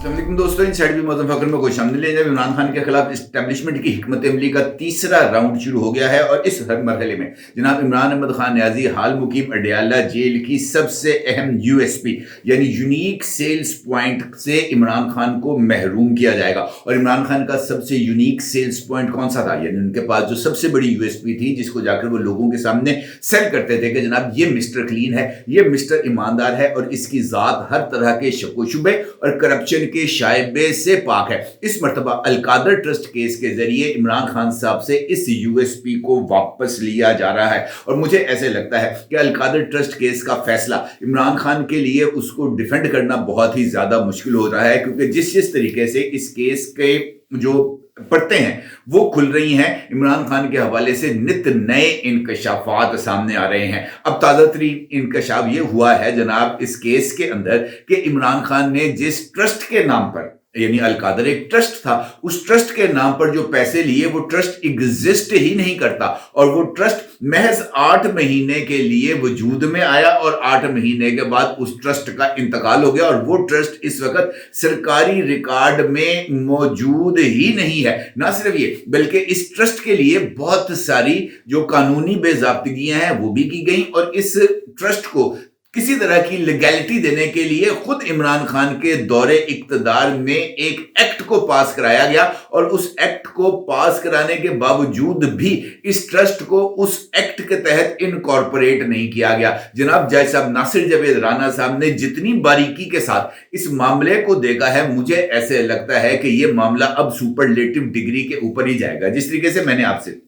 अस्सलामुअलैकुम दोस्तों, इनसाइड भी मौजूद फकर में खुशामदीद। जब इमरान खान के खिलाफ इस्टेब्लिशमेंट की हिकमत अमली का तीसरा राउंड शुरू हो गया है और इस हर मरहले में जनाब इमरान अहमद खान न्याजी हाल मुकीम अडयाला जेल की सबसे अहम यूएसपी यानी यूनिक सेल्स पॉइंट से इमरान खान को महरूम किया जाएगा। और इमरान खान का सबसे यूनिक सेल्स पॉइंट कौन सा था, यानी उनके पास जो सबसे बड़ी यूएसपी थी जिसको जाकर वो लोगों के सामने सेल करते थे कि जनाब ये मिस्टर क्लीन है, ये मिस्टर ईमानदार है और इसकी जात हर तरह के शक शुबे और करप्शन के शायबे से पाक है। इस मर्तबा अलकादर ट्रस्ट केस के जरिए इमरान खान साहब से इस यूएसपी को वापस लिया जा रहा है और मुझे ऐसे लगता है कि अलकादर ट्रस्ट केस का फैसला इमरान खान के लिए उसको डिफेंड करना बहुत ही ज्यादा मुश्किल हो रहा है, क्योंकि जिस तरीके से इस केस के जो पढ़ते हैं वो खुल रही हैं, इमरान खान के हवाले से नित नए इंकशाफात सामने आ रहे हैं। अब ताज़ा तरीन इंकशाफ ये हुआ है जनाब इस केस के अंदर कि इमरान खान ने जिस ट्रस्ट के नाम पर, यानी अलकादर एक ट्रस्ट था, उस ट्रस्ट के नाम पर जो पैसे लिए वो ट्रस्ट एग्जिस्ट ही नहीं करता और वो ट्रस्ट महज 8 महीने के लिए वजूद में आया और 8 महीने के बाद उस ट्रस्ट का इंतकाल हो गया और वो ट्रस्ट इस वक्त सरकारी रिकॉर्ड में मौजूद ही नहीं है। ना सिर्फ ये बल्कि इस ट्रस्ट के लिए बहुत सारी जो कानूनी बेज़ाब्तगियां हैं वो भी की गई और इस ट्रस्ट को किसी तरह की लीगैलिटी देने के लिए खुद इमरान खान के दौरे इक्तदार में एक एक्ट को पास कराया गया और उस एक्ट को पास कराने के बावजूद भी इस ट्रस्ट को उस एक्ट के तहत इनकॉर्पोरेट नहीं किया गया। जनाब जज साहब नासिर जावेद राना साहब ने जितनी बारीकी के साथ इस मामले को देखा है, मुझे ऐसे लगता है कि यह मामला अब सुपरलेटिव डिग्री के ऊपर ही जाएगा। जिस तरीके से मैंने आपसे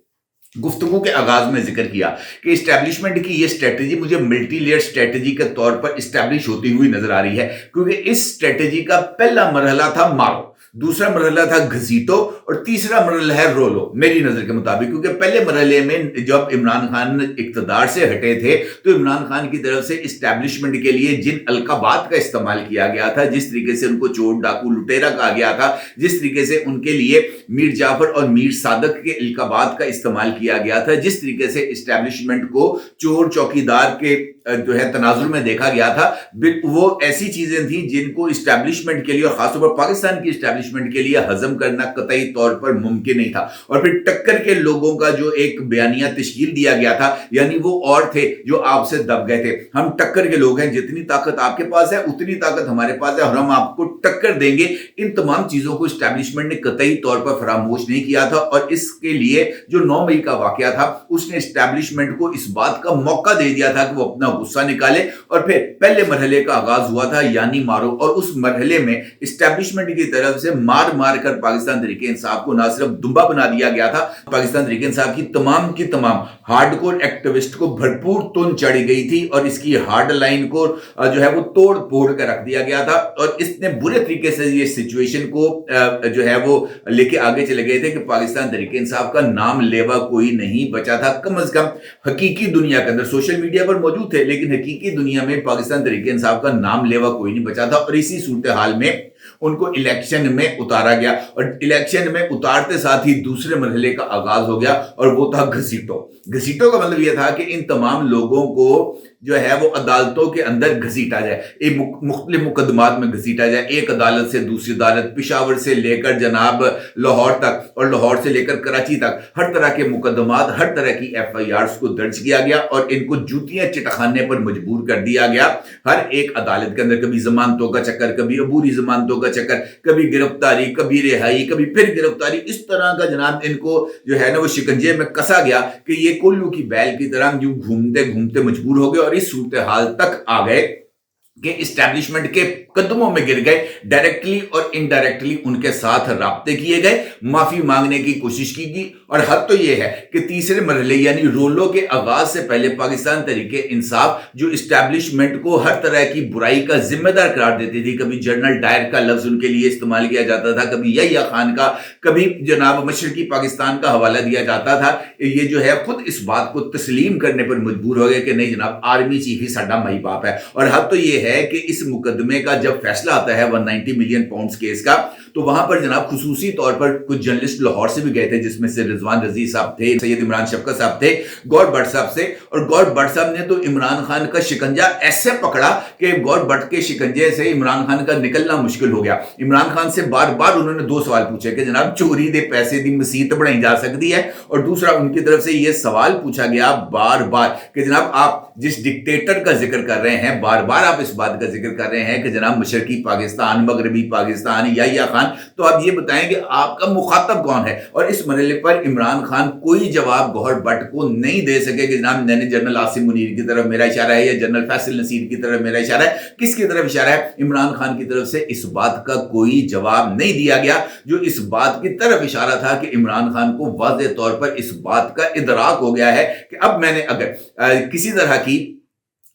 गुफ्तगू के आगाज में जिक्र किया कि इस्टेब्लिशमेंट की ये स्ट्रेटेजी मुझे मल्टी लेयर स्ट्रेटेजी के तौर पर इस्टेब्लिश होती हुई नजर आ रही है, क्योंकि इस स्ट्रेटेजी का पहला मरहला था मारो, दूसरा मरहला था घसीटो और तीसरा मरहला है रोलो मेरी नजर के मुताबिक। क्योंकि पहले मरहले में जब इमरान खान इक्तदार से हटे थे तो इमरान खान की तरफ से इस्टेब्लिशमेंट के लिए जिन अलकाबात का इस्तेमाल किया गया था, जिस तरीके से उनको चोर डाकू लुटेरा कहा गया था, जिस तरीके से उनके लिए मीर जाफर और मीर सादक के अलकाबात का इस्तेमाल किया गया था, जिस तरीके से इस्टेब्लिशमेंट को चोर चौकीदार के जो है तनाजुर में देखा गया था, वो ऐसी चीजें थी जिनको इस्टेब्लिशमेंट के लिए और खासतौर पर पाकिस्तान की इस्टेब्लिशमेंट के लिए हजम करना कतई तौर पर मुमकिन नहीं था। और फिर टक्कर के लोगों का जो एक बयानिया तश्कील दिया गया था, यानी वो और थे जो आपसे दब गए थे, हम टक्कर के लोग हैं, जितनी ताकत आपके पास है उतनी ताकत हमारे पास है और हम आपको टक्कर देंगे। इन तमाम चीजों को इस्टेब्लिशमेंट ने कतई तौर पर फरामोश नहीं किया था और इसके लिए जो 9 मई का वाकया था उसने इस्टेब्लिशमेंट को इस बात का मौका दे दिया था कि वो अपना गुस्सा निकाले। और फिर पहले मरहले का आगाज हुआ था यानी मारो, और उस मरहले में इस्टेब्लिशमेंट की तरफ से मार मार कर पाकिस्तान तहरीक इंसाफ को ना सिर्फ दुम्बा बना दिया गया था, पाकिस्तान तहरीक इंसाफ की तमाम हार्डकोर एक्टिविस्ट को भरपूर तुन चढ़ी गई थी और इसकी हार्ड लाइन को जो है वो तोड़ फोड़ कर रख दिया गया था। और इसने बुरे तरीके से ये सिचुएशन को जो है वो लेके आगे चले गए थे कि पाकिस्तान तहरीक इंसाफ का नाम लेवा कोई नहीं बचा था। कम से कम हकीकी दुनिया के अंदर, सोशल मीडिया पर मौजूद थे लेकिन हकीकी दुनिया में पाकिस्तान तहरीक इंसाफ का नाम लेवा कोई नहीं बचा था। और इसी सूरत हाल में उनको इलेक्शन में उतारा गया और इलेक्शन में उतारते साथ ही दूसरे मरहले का आगाज हो गया और वो था घसीटो। घसीटो का मतलब यह था कि इन तमाम लोगों को जो है वो अदालतों के अंदर घसीटा जाए, एक मुख्तलिफ मुकदमात में घसीटा जाए, एक अदालत से दूसरी अदालत, पिशावर से लेकर जनाब लाहौर तक और लाहौर से लेकर कराची तक हर तरह के मुकदमात, हर तरह की FIRs को दर्ज किया गया और इनको जूतियां चिटखाने पर मजबूर कर दिया गया। हर एक अदालत के अंदर कभी जमानतों का चक्कर, कभी अबूरी जमानतों का चक्कर, कभी गिरफ्तारी, कभी रिहाई, कभी फिर गिरफ्तारी, इस तरह का जनाब इनको जो है ना वो शिकंजे में कसा गया कि ये कोल्लू की बैल की तरह यूं घूमते घूमते मजबूर हो गए और इस सूरत हाल तक आ गए कि इस्टेब्लिशमेंट के कदमों में गिर गए। डायरेक्टली और इनडायरेक्टली उनके साथ राब्ते किए गए, माफी मांगने की कोशिश की गई और हद तो यह है कि तीसरे मरहले यानी रोलो के आगाज से पहले पाकिस्तान तहरीक इंसाफ जो इस्टेब्लिशमेंट को हर तरह की बुराई का जिम्मेदार करार देती थी, कभी जनरल डायर का लफ्ज उनके लिए इस्तेमाल किया जाता था, कभी यहिया खान का, कभी जनाब मशरकी पाकिस्तान का हवाला दिया जाता था, ये जो है खुद इस बात को तस्लीम करने पर मजबूर हो गए कि नहीं जनाब आर्मी चीफ ही साडा माई बाप है। और हद तो यह है कि इस मुकदमे का जब फैसला आता है 190 मिलियन पाउंड्स केस का, तो वहां पर जनाब खुसूसी तौर पर कुछ जर्नलिस्ट लाहौर से भी गए थे, जिसमें से रिजवान रजी साहब थे, सैयद इमरान शफकत साहब थे, गौर भट्ट साहब से। और गौर भट्ट साहब ने तो इमरान खान का शिकंजा ऐसे पकड़ा कि गौर भट्ट के शिकंजे से इमरान खान का निकलना मुश्किल हो गया। इमरान खान से बार बार उन्होंने दो सवाल पूछे कि जनाब चोरी दे पैसे दी मसीत बनाई जा सकती है, और दूसरा उनकी तरफ से यह सवाल पूछा गया बार बार कि जनाब आप जिस डिक्टेटर का जिक्र कर रहे हैं, बार बार आप इस बात का जिक्र कर रहे हैं कि जनाब मशरकी पाकिस्तान, मगरबी पाकिस्तान, याहिया खान, तो आप ये बताएं कि आपका मुखातब कौन है। और इस मरहले पर इमरान खान कोई जवाब गौहर भट्ट को नहीं दे सके कि जनाब मैंने जनरल आसिम मुनीर की तरफ मेरा इशारा है या जनरल फैसल नसीर की तरफ मेरा इशारा है, किसकी तरफ इशारा है। इमरान खान की तरफ से इस बात का कोई जवाब नहीं दिया गया, जो इस बात की तरफ इशारा था कि इमरान खान को वाज़ेह तौर पर इस बात का इदराक हो गया है कि अब मैंने अगर किसी तरह की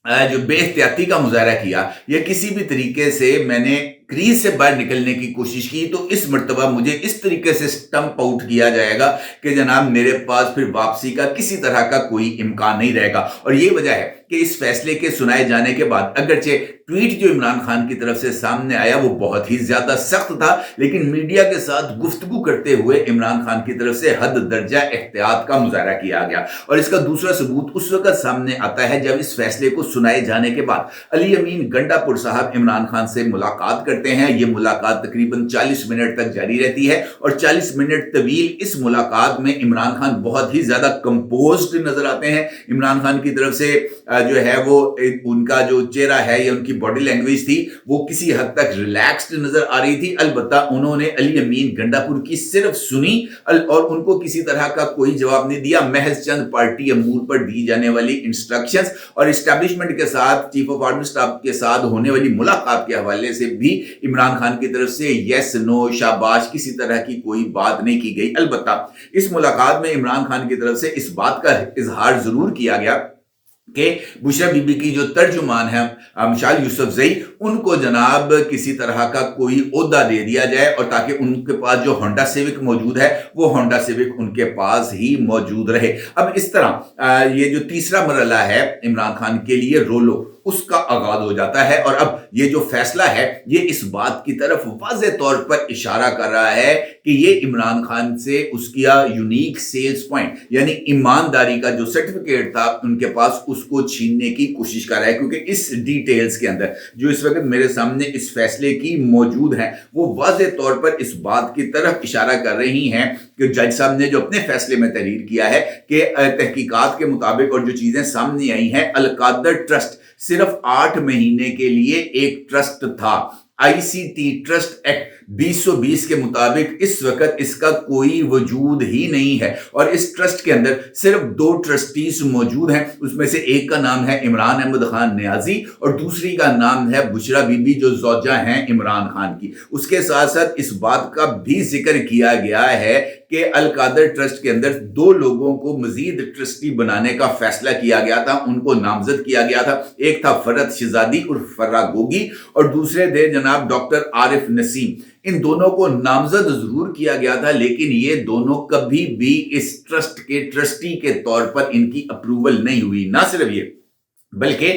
जो बेइख्तियाती का मुजाहरा किया या किसी भी तरीके से मैंने क्रीज से बाहर निकलने की कोशिश की, तो इस मर्तबा मुझे इस तरीके से स्टंप आउट किया जाएगा कि जनाब मेरे पास फिर वापसी का किसी तरह का कोई इम्कान नहीं रहेगा। और ये वजह है कि इस फैसले के सुनाए जाने के बाद अगरचे ट्वीट जो इमरान खान की तरफ से सामने आया वो बहुत ही ज्यादा सख्त था, लेकिन मीडिया के साथ गुफ्तगू करते हुए इमरान खान की तरफ से हद दर्जा एहतियात का मुजाहरा किया गया। और इसका दूसरा सबूत उस वक्त सामने आता है जब इस फैसले को सुनाए जाने के बाद अली अमीन गंडापुर साहब इमरान खान से मुलाकात करते हैं। ये मुलाकात तकरीबन 40 मिनट तक जारी रहती है, और 40 मिनट तवील इस मुलाकात में इमरान खान बहुत ही ज्यादा कंपोज्ड नजर आते हैं। इमरान खान की तरफ से जो है वो उनका जो चेहरा है या उनकी बॉडी लैंग्वेज थी वो किसी हद तक रिलैक्स्ड नजर आ रही थी। अलबत्ता उन्होंने अली अमीन गंडापुर की सिर्फ सुनी और उनको किसी तरह का कोई जवाब नहीं दिया, महज चंद पार्टी अमूर पर दी जाने वाली इंस्ट्रक्शंस और एस्टैब्लिशमेंट के साथ, चीफ ऑफ आर्मी स्टाफ के साथ होने वाली मुलाकात के हवाले से भी इमरान खान की तरफ से यस नो शाबाश किसी तरह की कोई बात नहीं की गई। अलबत्ता इस मुलाकात में इमरान खान की तरफ से इस बात का इजहार जरूर किया गया कि बुशरा बीबी की जो तर्जुमान है मशाल यूसुफजई, उनको जनाब किसी तरह का कोई ओहदा दे दिया जाए, और ताकि उनके पास जो होंडा सिविक मौजूद है वो होंडा सिविक उनके पास ही मौजूद रहे। अब इस तरह ये जो तीसरा मरहला है इमरान खान के लिए रोलो, उसका आगाज हो जाता है। और अब ये जो फैसला है ये इस बात की तरफ वाज़ेह तौर पर इशारा कर रहा है कि ये इमरान खान से उसका यूनिक सेल्स पॉइंट यानी ईमानदारी का जो सर्टिफिकेट था उनके पास, उसको छीनने की कोशिश कर रहा है। क्योंकि इस डिटेल्स के अंदर जो इस वक्त मेरे सामने इस फैसले की मौजूद हैं वो वाज़ेह तौर पर इस बात की तरफ इशारा कर रही हैं कि जज साहब ने जो अपने फैसले में तहरीर किया है कि तहकीकात के मुताबिक और जो चीजें सामने आई हैं, अल-कादर ट्रस्ट सिर्फ 8 महीने के लिए एक ट्रस्ट था। आईसीटी ट्रस्ट एक्ट 2020 के मुताबिक इस वक्त इसका कोई वजूद ही नहीं है, और इस ट्रस्ट के अंदर सिर्फ 2 ट्रस्टीज मौजूद हैं। उसमें से एक का नाम है इमरान अहमद खान नियाजी और दूसरी का नाम है बुशरा बीबी जो ज़ौजा हैं इमरान खान की। उसके साथ साथ इस बात का भी जिक्र किया गया है कि अल-कादर ट्रस्ट के अंदर 2 लोगों को मजीद ट्रस्टी बनाने का फैसला किया गया था, उनको नामजद किया गया था। एक था फरत शिजादी उर्फ फर्रा गोगी और दूसरे थे जनाब डॉक्टर आरिफ नसीम। इन दोनों को नामजद जरूर किया गया था, लेकिन ये दोनों कभी भी इस ट्रस्ट के ट्रस्टी के तौर पर इनकी अप्रूवल नहीं हुई। ना सिर्फ ये बल्कि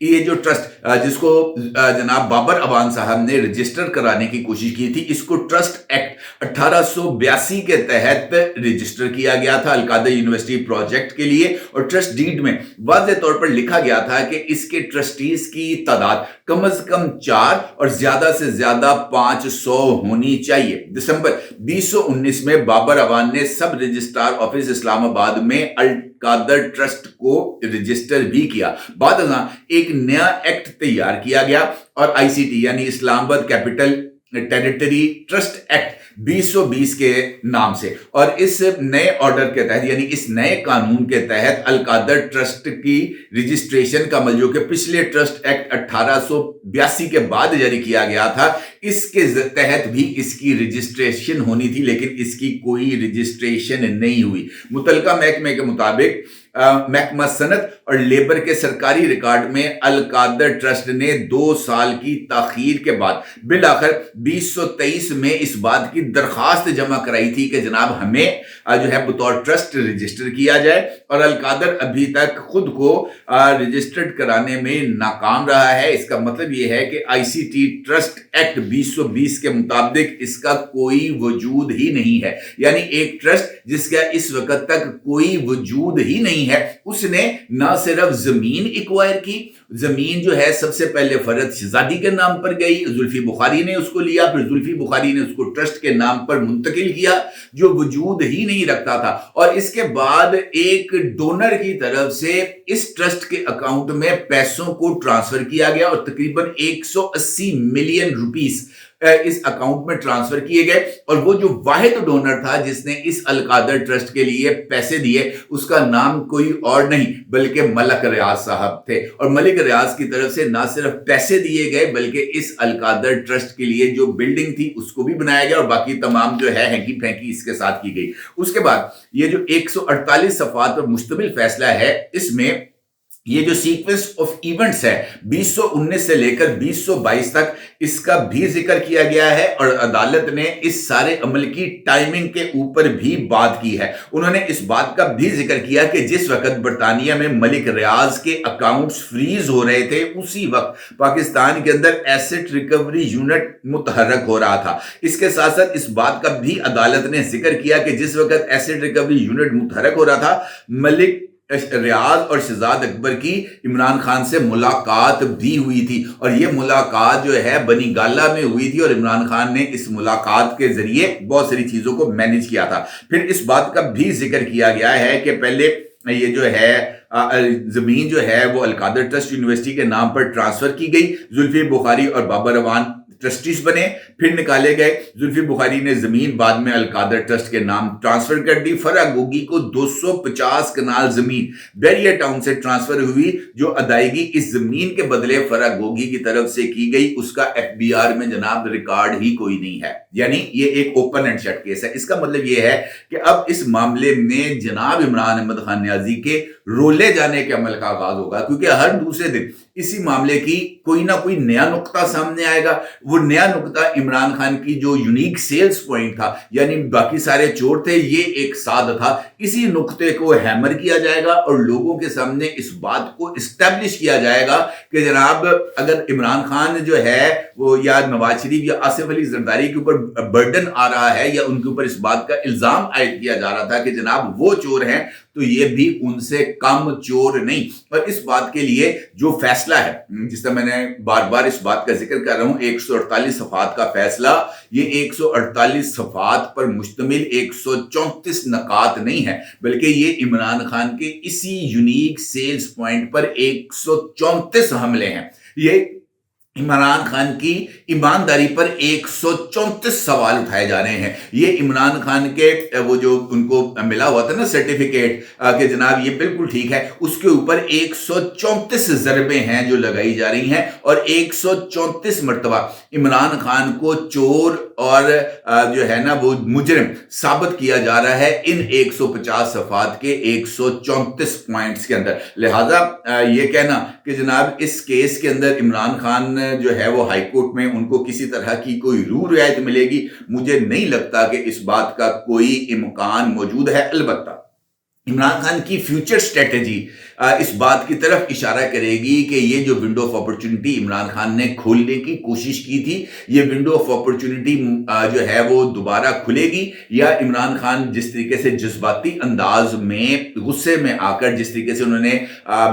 ये जो ट्रस्ट जिसको जनाब बाबर अवान साहब ने रजिस्टर कराने की कोशिश की थी, इसको ट्रस्ट एक्ट 1882 के तहत रजिस्टर किया गया था अल-कादर यूनिवर्सिटी प्रोजेक्ट के लिए, और ट्रस्ट डीड में वाज़ेह तौर पर लिखा गया था कि इसके ट्रस्टीज की तादाद कम से कम 4 और ज्यादा से ज्यादा 500 होनी चाहिए। दिसंबर 2019 में बाबर अवान ने सब रजिस्ट्रार ऑफिस इस्लामाबाद में अल-कादर ट्रस्ट को रजिस्टर भी किया। बाद में एक नया एक्ट तैयार किया गया और आईसीटी यानी Islamabad capital territory trust act 2020 के नाम से, और इस नए ऑर्डर के तहत यानी इस नए कानून के तहत अल-कादर ट्रस्ट की रजिस्ट्रेशन का अमल जो कि पिछले ट्रस्ट एक्ट 1882 के बाद जारी किया गया था, इसके तहत भी इसकी रजिस्ट्रेशन होनी थी, लेकिन इसकी कोई रजिस्ट्रेशन नहीं हुई। मुतलका महकमे के मुताबिक महकमा सनत और लेबर के सरकारी रिकॉर्ड में अलकादर ट्रस्ट ने 2 साल की ताखीर के बाद बिलाखिर 2023 में इस बात की दरखास्त जमा कराई थी कि जनाब हमें जो है बतौर ट्रस्ट रजिस्टर किया जाए, और अलकादर अभी तक खुद को रजिस्टर्ड कराने में नाकाम रहा है। इसका मतलब यह है कि आईसीटी ट्रस्ट एक्ट 2020 के मुताबिक इसका कोई वजूद ही नहीं है, यानी एक ट्रस्ट जिसका इस वक्त तक कोई वजूद ही नहीं है, उसने ना सिर्फ जमीन एक्वायर की, जमीन जो है सबसे पहले फरद शहजादी के नाम पर गई, जुल्फी बुखारी ने उसको लिया, फिर जुल्फी बुखारी ने उसको ट्रस्ट के नाम पर मुंतकिल किया जो वजूद ही नहीं रखता था, और इसके बाद एक डोनर की तरफ से इस ट्रस्ट के अकाउंट में पैसों को ट्रांसफर किया गया और तकरीबन 180 मिलियन रुपीस इस अकाउंट में ट्रांसफर किए गए। और वो जो वाहिद डोनर था जिसने इस अलकादर ट्रस्ट के लिए पैसे दिए, उसका नाम कोई और नहीं बल्कि मलिक रियाज साहब थे, और मलिक रियाज की तरफ से ना सिर्फ पैसे दिए गए बल्कि इस अलकादर ट्रस्ट के लिए जो बिल्डिंग थी उसको भी बनाया गया, और बाकी तमाम जो है हैंकी फैंकी इसके साथ की गई। उसके बाद ये जो 148 सफ़ात पर मुश्तमिल फैसला है, इसमें ये जो सीक्वेंस ऑफ इवेंट्स है 2019 से लेकर 2022 तक, इसका भी जिक्र किया गया है, और अदालत ने इस सारे अमल की टाइमिंग के ऊपर भी बात की है। उन्होंने इस बात का भी जिक्र किया कि जिस वक्त बरतानिया में मलिक रियाज के अकाउंट्स फ्रीज हो रहे थे, उसी वक्त पाकिस्तान के अंदर एसेट रिकवरी यूनिट मुतहरक हो रहा था। इसके साथ साथ इस बात का भी अदालत ने जिक्र किया कि जिस वक्त एसेट रिकवरी यूनिट मुतहरक हो रहा था, मलिक रियाज और शहजाद अकबर की इमरान खान से मुलाकात भी हुई थी, और ये मुलाकात जो है बनी गाला में हुई थी, और इमरान खान ने इस मुलाकात के जरिए बहुत सारी चीजों को मैनेज किया था। फिर इस बात का भी जिक्र किया गया है कि पहले ये जो है जमीन जो है वो अलकादर ट्रस्ट यूनिवर्सिटी के नाम पर ट्रांसफर की गई, जुल्फी बुखारी और बाबर रवान ट्रस्टीज बने, फिर निकाले गए। जुल्फी बुखारी ने जमीन बाद में अलकादर ट्रस्ट के नाम ट्रांसफर कर दी। फराह गोगी को 250 कनाल जमीन बैरिया टाउन से ट्रांसफर हुई, जो अदायगी इस जमीन के बदले फराह गोगी की तरफ से की गई, उसका एफबीआर में जनाब रिकॉर्ड ही कोई नहीं है, यानी ये एक ओपन एंड शट केस है। इसका मतलब ये है कि अब इस मामले में जनाब इमरान अहमद खान न्याजी के रोले जाने के अमल का आगाज होगा, क्योंकि हर दूसरे दिन इसी मामले की कोई ना कोई नया नुक्ता सामने आएगा। वो नया नुक्ता इमरान खान की जो यूनिक सेल्स पॉइंट था, यानी बाकी सारे चोर थे, ये एक साध था, इसी नुक्ते को हैमर किया जाएगा और लोगों के सामने इस बात को इस्टेब्लिश किया जाएगा कि जनाब अगर इमरान खान जो है वो या नवाज शरीफ या आसिफ अली जरदारी के ऊपर बर्डन आ रहा है या उनके ऊपर इस बात का इल्जाम आयद किया जा रहा था कि जनाब वो चोर हैं, तो ये भी उनसे कम चोर नहीं। और इस बात के लिए जो फैसला है, जिससे मैंने बार बार इस बात का जिक्र कर रहा हूं, 148 सफ़ात का फैसला, ये 148 सफ़ात पर मुश्तमिल 134 नकात नहीं है, बल्कि ये इमरान खान के इसी यूनिक सेल्स पॉइंट पर 134 हमले हैं। ये इमरान खान की ईमानदारी पर 134 सवाल उठाए जा रहे हैं। ये इमरान खान के वो जो उनको मिला हुआ था ना सर्टिफिकेट कि जनाब ये बिल्कुल ठीक है, उसके ऊपर 134 ज़रबें हैं जो लगाई जा रही हैं, और 134 मरतबा इमरान खान को चोर और जो है ना वो मुजरिम साबित किया जा रहा है इन 150 सफ़ात के 134 पॉइंट्स के अंदर। लिहाजा ये कहना कि जनाब इस केस के अंदर इमरान खान जो है वो हाई कोर्ट में उनको किसी तरह की कोई रूह रियायत मिलेगी, मुझे नहीं लगता कि इस बात का कोई इम्कान मौजूद है। अलबत्ता इमरान खान की फ्यूचर स्ट्रेटजी इस बात की तरफ इशारा करेगी कि ये जो window of opportunity Imran Khan ने खोलने की कोशिश की थी, ये विंडो ऑफ अपॉर्चुनिटी जो है वो दोबारा खुलेगी, या इमरान खान जिस तरीके से जज्बाती अंदाज में गुस्से में आकर, जिस तरीके से उन्होंने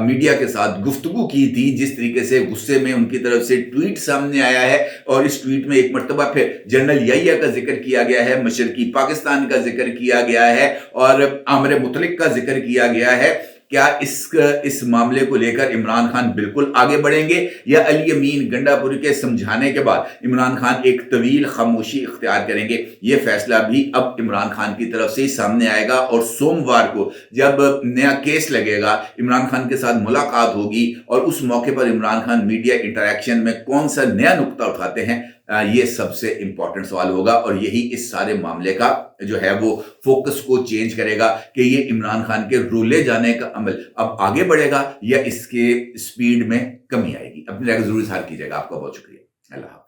मीडिया के साथ गुफ्तगू की थी, जिस तरीके से गुस्से में उनकी तरफ से ट्वीट सामने आया है, और इस ट्वीट में एक मरतबा फिर जनरल याहिया का जिक्र किया गया है, मशरकी पाकिस्तान का जिक्र किया गया है, और आमर मुतलिक का जिक्र किया गया है। क्या इस मामले को लेकर इमरान खान बिल्कुल आगे बढ़ेंगे, या अली अमीन गंडापुरी के समझाने के बाद इमरान खान एक तवील खामोशी इख्तियार करेंगे? ये फैसला भी अब इमरान खान की तरफ से ही सामने आएगा, और सोमवार को जब नया केस लगेगा, इमरान खान के साथ मुलाकात होगी, और उस मौके पर इमरान खान मीडिया इंटरेक्शन में कौन सा नया नुक्ता उठाते हैं, یہ سب سے امپورٹنٹ سوال ہوگا، اور یہی اس سارے معاملے کا جو ہے وہ فوکس کو چینج کرے گا کہ یہ عمران خان کے رولے جانے کا عمل اب آگے بڑھے گا یا اس کے سپیڈ میں کمی آئے گی۔ اپنی رائے کو ضرور اظہار کیجیے گا۔ آپ کا بہت شکریہ۔ اللہ حافظ۔